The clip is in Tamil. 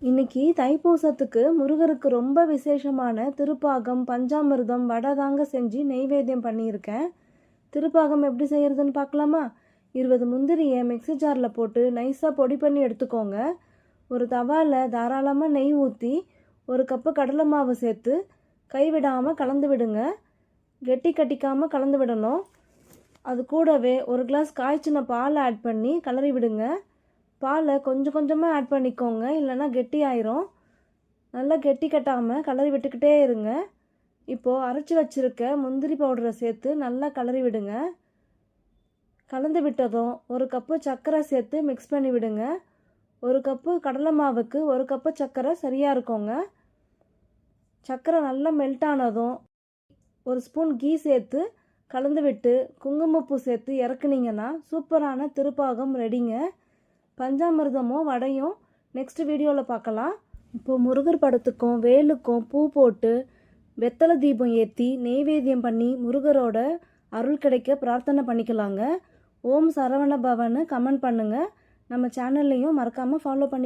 இன்னைக்கு தைப்பூசத்துக்கு முருகருக்கு ரொம்ப விசேஷமான திருப்பாகம் பஞ்சாமிர்தம் வடை தாங்க செஞ்சு நெய்வேத்தியம் பண்ணியிருக்கேன். திருப்பாகம் எப்படி செய்யறதுன்னு பார்க்கலாமா? 20 முந்திரியை மிக்ஸி ஜாரில் போட்டு நைஸாக பொடி பண்ணி எடுத்துக்கோங்க. ஒரு தவாவில் தாராளமாக நெய் ஊற்றி 1 கப்பு கடலை மாவு சேர்த்து கைவிடாமல் கலந்து விடுங்க. கெட்டி கட்டிக்காமல் கலந்து விடணும். அது கூடவே 1 கிளாஸ் காய்ச்சின பால் ஆட் பண்ணி கலரி விடுங்க. பாலை கொஞ்சம் கொஞ்சமாக ஆட் பண்ணிக்கோங்க, இல்லைன்னா கெட்டி ஆயிரும். நல்லா கெட்டி கட்டாமல் கலரி விட்டுக்கிட்டே இருங்க. இப்போது அரைச்சி வச்சுருக்க முந்திரி பவுடரை சேர்த்து நல்லா கலரி விடுங்க. கலந்து விட்டதும் 1 கப்பு சர்க்கரை சேர்த்து மிக்ஸ் பண்ணி விடுங்க. 1 கப்பு கடலை மாவுக்கு 1 கப்பு சர்க்கரை சரியாக இருக்குங்க. சர்க்கரை நல்லா மெல்ட் ஆனதும் 1 ஸ்பூன் கீ சேர்த்து கலந்து விட்டு குங்குமப்பூ சேர்த்து இறக்குனீங்கன்னா சூப்பரான திருப்பாகம் ரெடிங்க. பஞ்சாமிர்தமும் வடையும் நெக்ஸ்ட் வீடியோவில் பார்க்கலாம். இப்போது முருகர் படத்துக்கும் வேலுக்கும் பூ போட்டு வெத்தலை தீபம் ஏற்றி நெய்வேத்தியம் பண்ணி முருகரோட அருள் கிடைக்க பிரார்த்தனை பண்ணிக்கலாங்க. ஓம் சரவண பவன்னு கமெண்ட் பண்ணுங்கள். நம்ம சேனல்லையும் மறக்காமல் ஃபாலோ பண்ணி